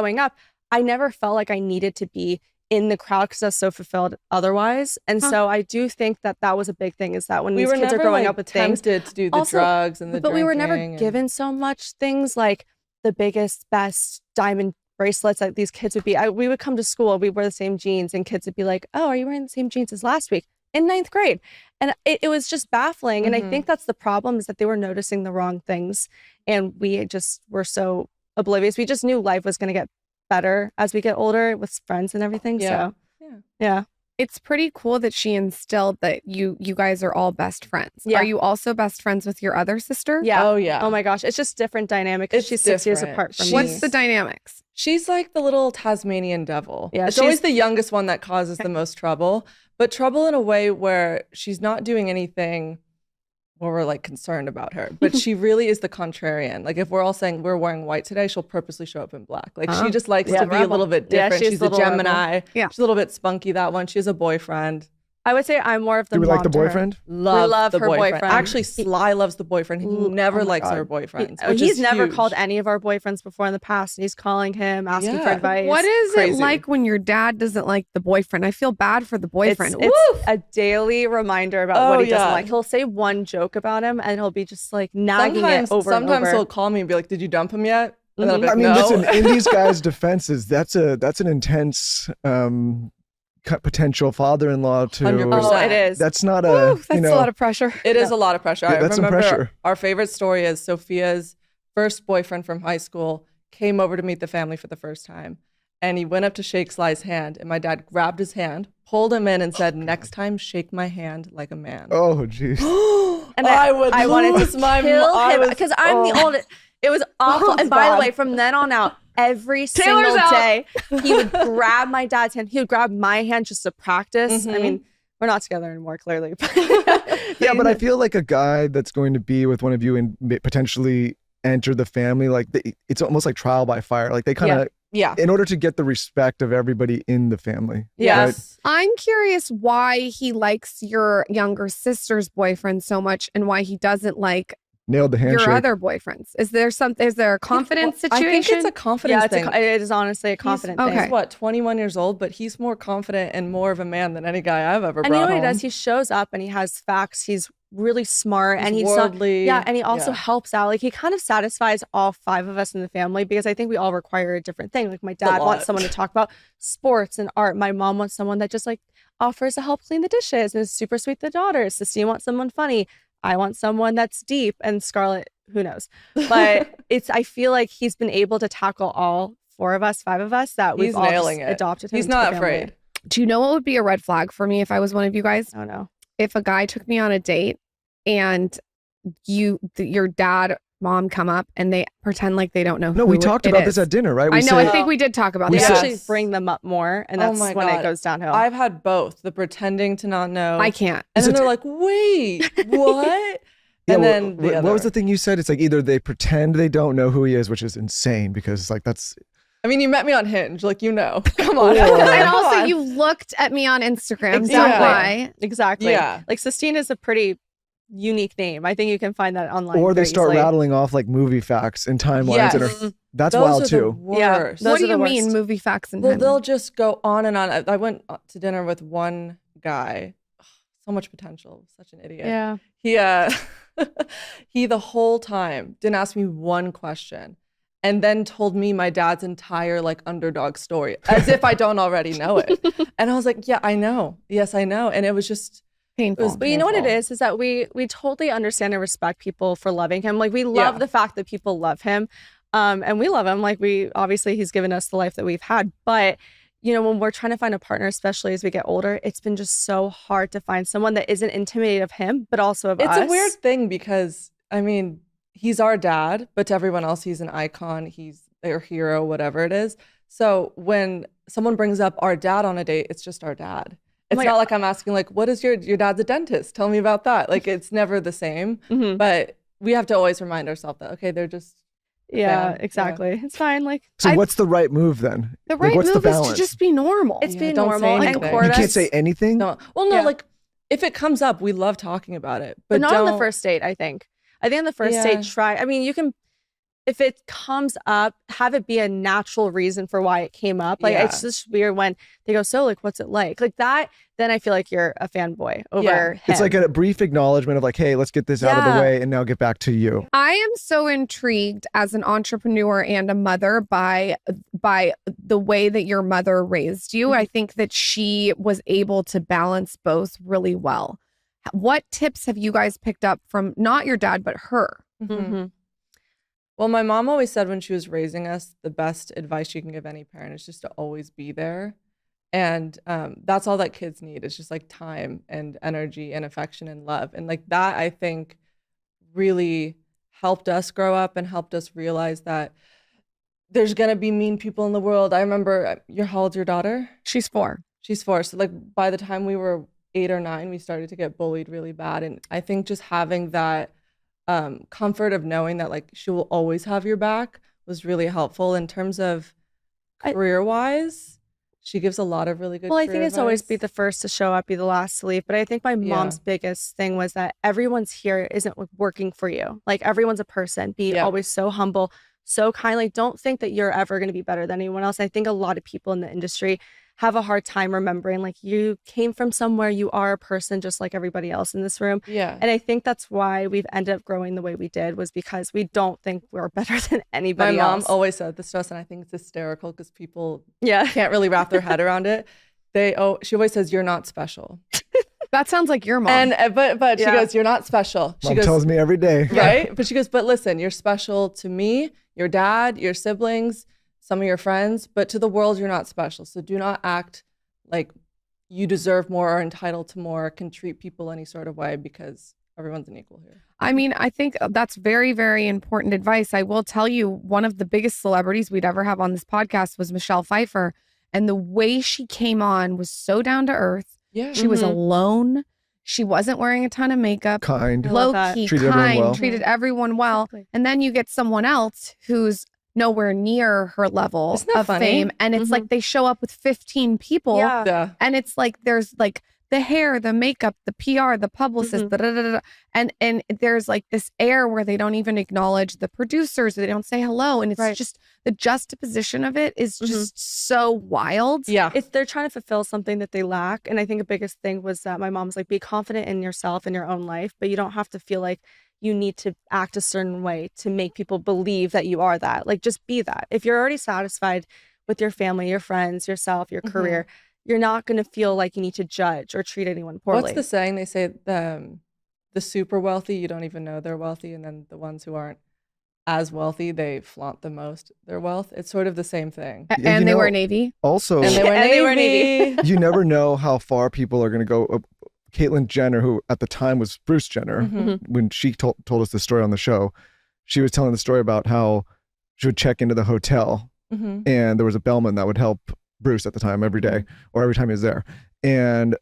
growing up, I never felt like I needed to be in the crowd because I was so fulfilled otherwise. And so I do think that that was a big thing, is that when these kids are growing up with things, tempted to do the drugs and the but we were never drinking given so much things like the biggest, best diamond bracelets that these kids would be. We would come to school, we wear the same jeans, and kids would be like, oh, are you wearing the same jeans as last week? In 9th grade. And it was just baffling. And I think that's the problem, is that they were noticing the wrong things. And we just were so oblivious. We just knew life was going to get better as we get older with friends and everything. Yeah. So yeah. It's pretty cool that she instilled that you guys are all best friends. Yeah. Are you also best friends with your other sister? Yeah. Oh, yeah. Oh my gosh. It's just different dynamic. It's She's 6 years different. apart from me. What's the dynamics? She's like the little Tasmanian devil. Yeah, it's always the youngest one that causes the most trouble, but trouble in a way where she's not doing anything where we're like concerned about her, but she really is the contrarian. Like if we're all saying we're wearing white today, she'll purposely show up in black. Like she just likes to be a little bit different. Yeah, she's a Gemini. Yeah. She's a little bit spunky, that one. She has a boyfriend. I would say I'm more of the Do we mom like the to her. boyfriend? Love her the boyfriend. Actually, Sly loves the boyfriend. He never likes our boyfriends. which He's is never huge. called any of our boyfriends before in the past, and he's calling him, asking for Yeah. advice. What is it Crazy. like when your dad doesn't like the boyfriend? I feel bad for the boyfriend. It's a daily reminder about what he doesn't yeah. like. He'll say one joke about him, and he'll be just like nagging Sometimes, it over and over. he'll call me and be like, "Did you dump him yet?" And then I'll be I like, mean, no. listen, in these guys' defenses, that's an intense potential father-in-law to. 100%. Oh, it is. That's not Woo, a. that's you know, a lot of pressure. It is a lot of pressure. Yeah, I that's some remember pressure. our favorite story is Sophia's first boyfriend from high school came over to meet the family for the first time. And he went up to shake Sly's hand, and my dad grabbed his hand, pulled him in, and said, "Next time, shake my hand like a man." Oh, jeez. And I would wanted lose to my kill mind. him because I'm the oldest. It was awful. And by the way, from then on out, every single day, he would grab my dad's hand. He would grab my hand just to practice. I mean, we're not together anymore, clearly. Yeah, but I feel like a guy that's going to be with one of you and potentially enter the family, like it's almost like trial by fire. Like they kind of, Yeah. in order to get the respect of everybody in the family. Yes. I'm curious why he likes your younger sister's boyfriend so much and why he doesn't like Nailed the handshake. your other boyfriends. Is there a confidence situation? I think it's a confidence thing. It is honestly a confident thing. okay. He's what, 21 years old, but he's more confident and more of a man than any guy I've ever And brought you know what he home. does? He shows up and he has facts. He's really smart and he's worldly. and he also helps out. Like he kind of satisfies all 5 of us in the family because I think we all require a different thing. Like my dad lot. wants someone to talk about sports and art. My mom wants someone that just like offers to help clean the dishes and is super sweet to the daughters. Sistine wants someone funny. I want someone that's deep, and Scarlett, who knows? But I feel like he's been able to tackle all 4 of us, 5 of us that we've He's all nailing just it. adopted him. He's into the not family. afraid. Do you know what would be a red flag for me if I was one of you guys? Oh no. If a guy took me on a date and your dad, mom come up and they pretend like they don't know No, who we talked it about is. this at dinner, right? I know. I say- think we did talk about They We this. said- actually bring them up more, and Oh that's my when God. it goes downhill. I've had both, the pretending to not know. I can't. And Is then it- they're like, wait, what? Yeah, And well, then the what other. was the thing you said? It's like either they pretend they don't know who he is, which is insane because like that's I mean, you met me on Hinge, like, you know. Come on. Or- And Come also, on. you looked at me on Instagram. Don't Exactly. lie. Exactly. Yeah. Like Sistine is a pretty unique name. I think you can find that online. or they very start easily. rattling off like movie facts and timelines and Yes. that's Those wild are the too. Yeah. worst. Those What are do you the mean, worst. movie facts and Well, timelines? they'll just go on and on. I went to dinner with one guy. So much potential. Such an idiot. Yeah. He the whole time didn't ask me one question and then told me my dad's entire like underdog story as if I don't already know it. And I was like, yeah, I know. Yes, I know. And it was just painful. it was But you know what it painful. is that we totally understand and respect people for loving him. Like we love the fact that people love him. And we love him. Like obviously he's given us the life that we've had. But you know, when we're trying to find a partner, especially as we get older, it's been just so hard to find someone that isn't intimidated of him, but also of us. It's a weird thing because I mean, he's our dad, but to everyone else, he's an icon. He's their hero, whatever it is. So when someone brings up our dad on a date, it's just our dad. It's my not God. like I'm asking like, what is your dad's a dentist? Tell me about that. Like it's never the same. Mhm. But we have to always remind ourselves that, okay, they're just Yeah, fan. exactly. It's fine. Like So what's the right move then? the Like, right what's the move is to balance? just be normal. it's Yeah, being don't say normal and anything. court You us. can't say anything. no. Well, no, Yeah. like if it comes up, we love talking about it. but not on the don't- first date, I think. I think on the first Yeah. date, I mean, you can, if it comes up, have it be a natural reason for why it came up. Like, it's just weird when they go, so like, what's it like? Like that, then I feel like you're a fanboy over him. It's like a brief acknowledgement of like, hey, let's get this out of the way and now get back to you. I am so intrigued as an entrepreneur and a mother by the way that your mother raised you. I think that she was able to balance both really well. What tips have you guys picked up from not your dad, but her? Well, my mom always said when she was raising us, the best advice you can give any parent is just to always be there. And that's all that kids need. It's just like time and energy and affection and love. And like that, I think, really helped us grow up and helped us realize that there's going to be mean people in the world. I remember, how old's your daughter? She's 4. She's 4. So like by the time we were 8 or 9, we started to get bullied really bad. And I think just having that comfort of knowing that like she will always have your back was really helpful. In terms of career-wise, she gives a lot of really good I think it's advice. always be the first to show up, be the last to leave. But I think my mom's biggest thing was that everyone's here isn't working for you. Like everyone's a person. Be always so humble, so kind. Like don't think that you're ever going to be better than anyone else. I think a lot of people in the industry have a hard time remembering like you came from somewhere, you are a person just like everybody else in this room. And I think that's why we've ended up growing the way we did, was because we don't think we're better than anybody else. My mom always said this to us, and I think it's hysterical because people can't really wrap their head around it. She always says, you're not special. That sounds like your mom. And but she goes, you're not special. She Mom tells me every day. Right? But she goes, but listen, you're special to me, your dad, your siblings, some of your friends, but to the world, you're not special. So do not act like you deserve more or entitled to more, can treat people any sort of way, because everyone's an equal here. I mean, I think that's very, very important advice. I will tell you, one of the biggest celebrities we'd ever have on this podcast was Michelle Pfeiffer. And the way she came on was so down to earth. Yeah. She was alone. She wasn't wearing a ton of makeup. Kind. Low-key, treated kind, everyone well. treated everyone well. Exactly. And then you get someone else who's nowhere near her level of fame. And it's like they show up with 15 people. And it's like there's like the hair, the makeup, the PR, the publicist, and there's like this air where they don't even acknowledge the producers. They don't say hello. And it's just the juxtaposition of it is just so wild. They're trying to fulfill something that they lack. And I think the biggest thing was that my mom was like, be confident in yourself and your own life, but you don't have to feel like you need to act a certain way to make people believe that you are that. Like, just be that. If you're already satisfied with your family, your friends, yourself, your career, you're not going to feel like you need to judge or treat anyone poorly. What's the saying? They say the super wealthy, you don't even know they're wealthy. And then the ones who aren't as wealthy, they flaunt the most their wealth. It's sort of the same thing. And they wear Navy. Also, and they wear Navy. You never know how far people are going to go. Caitlyn Jenner, who at the time was Bruce Jenner, when she told us the story on the show, she was telling the story about how she would check into the hotel and there was a bellman that would help Bruce at the time every day or every time he was there, and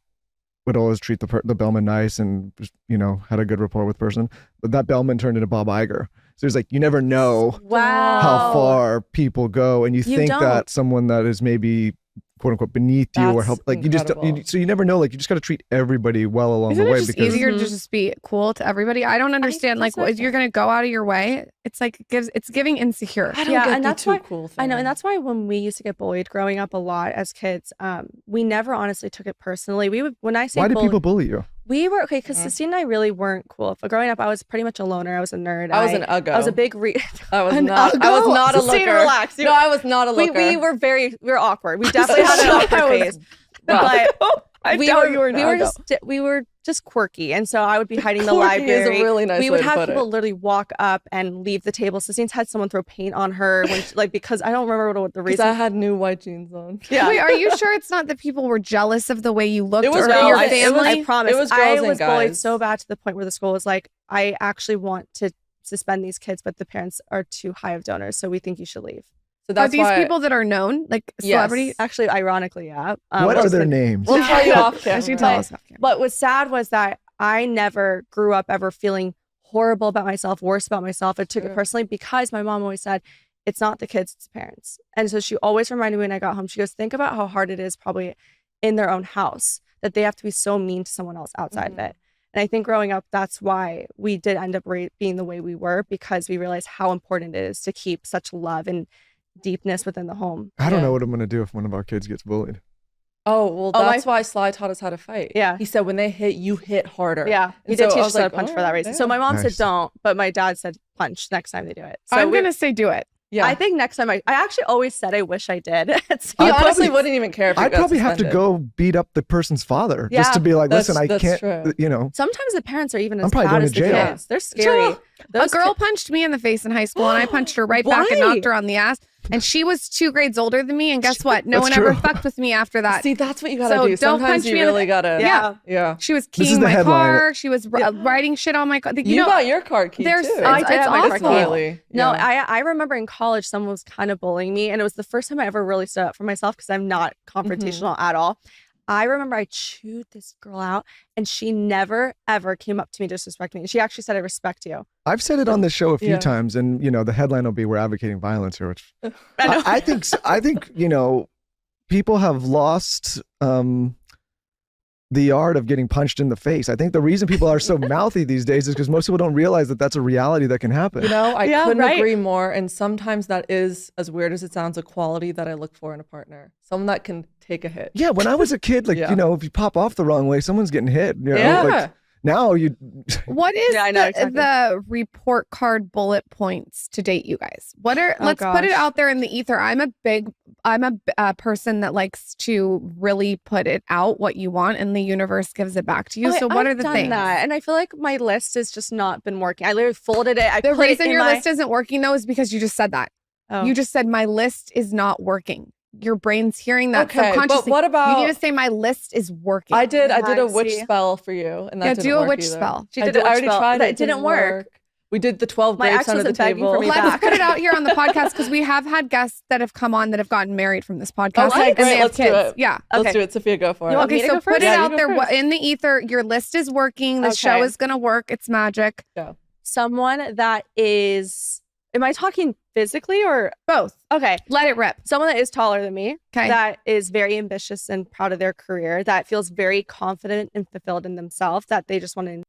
would always treat the bellman nice and, you know, had a good rapport with the person. But that bellman turned into Bob Iger. So it's like, you never know how far people go, and you think that someone that is maybe quote unquote beneath you or help, like incredible. So you never know, like you just got to treat everybody well along the way. Isn't it just easier to just be cool to everybody? I don't understand, like if you're gonna go out of your way, it's like it's giving insecure. I don't get and that's why cool thing. I know, and that's why when we used to get bullied growing up a lot as kids, we never honestly took it personally. We would, when I say why did people bully you? We were okay because Sistine and I really weren't cool. But growing up, I was pretty much a loner. I was a nerd. I was an uggo. I was a big I was not a looker. Relax. No, I was not a looker. We were awkward. We definitely had an awkward phase. But we were just quirky, and so I would be hiding in the library. Is a really nice we would way to have put people it. literally walk up and leave the table. Sistine's had someone throw paint on her when she, because I don't remember what the reason. Because I had new white jeans on. Yeah. Wait, are you sure it's not that people were jealous of the way you looked It was or girls. your I family? promise. It was girls I and was bullied guys. so bad to the point where the school was like, I actually want to suspend these kids, but the parents are too high of donors, so we think you should leave. So that's are these why, people that are known, like celebrities? Yes. Actually, ironically, yeah. What are their names? We'll tell you off camera. You tell us off camera. But what's sad was that I never grew up ever feeling horrible about myself, worse about myself. I took it personally because my mom always said, it's not the kids, it's the parents. And so she always reminded me when I got home, she goes, think about how hard it is probably in their own house that they have to be so mean to someone else outside of it. And I think growing up, that's why we did end up being the way we were, because we realized how important it is to keep such love and deepness within the home. I don't know what I'm going to do if one of our kids gets bullied. Oh, well, that's why Sly taught us how to fight. Yeah. He said, when they hit, you hit harder. Yeah. He did teach us how to punch for that reason. So my mom said don't, but my dad said punch next time they do it. So I'm going to say do it. Yeah. I think next time I actually always said I wish I did. He honestly wouldn't even care if I'd probably have to go beat up the person's father just to be like, listen, I can't, true. you know. Sometimes the parents are even as bad as the kids. They're scary. A girl punched me in the face in high school and I punched her right back and knocked her on the ass. And she was 2 grades older than me. And guess what? No one ever fucked with me after that. See, that's what you gotta do. Sometimes you really gotta. Yeah. She was keying my car. She was writing shit on my car. You got your car key too. It's awful. No, I remember in college, someone was kind of bullying me. And it was the first time I ever really stood up for myself because I'm not confrontational at all. I remember I chewed this girl out and she never, ever came up to me disrespecting me. She actually said, I respect you. I've said it on this show a few times, and, you know, the headline will be, we're advocating violence here, which I think, you know, people have lost the art of getting punched in the face. I think the reason people are so mouthy these days is because most people don't realize that that's a reality that can happen. You know, I couldn't agree more. And sometimes that is, as weird as it sounds, a quality that I look for in a partner. Someone that can take a hit. Yeah, when I was a kid, like, you know, if you pop off the wrong way, someone's getting hit. You know? Like, now you... What is the report card bullet points to date you guys? What are, let's put it out there in the ether. I'm a person that likes to really put it out what you want and the universe gives it back to you. So what are the things? And I feel like my list has just not been working. I literally folded it. The reason your list isn't working though is because you just said that. You just said my list is not working. Your brain's hearing that subconsciously. But what about, you need to say my list is working. I did a witch spell for you, and that didn't work a witch either. spell. She did a witch spell. I already tried it. It didn't work. We did the 12 grapes under the table. Let's put it out here on the podcast because we have had guests that have come on that have gotten married from this podcast. Okay, and they have let's kids. do it. Yeah. Let's do it. Sophia, go for it. Okay, so put it out there in the ether. Your list is working. The show is going to work. It's magic. Go. Someone that is... Am I talking physically or both? Okay. Let it rip. Someone that is taller than me, that is very ambitious and proud of their career, that feels very confident and fulfilled in themselves, that they just want to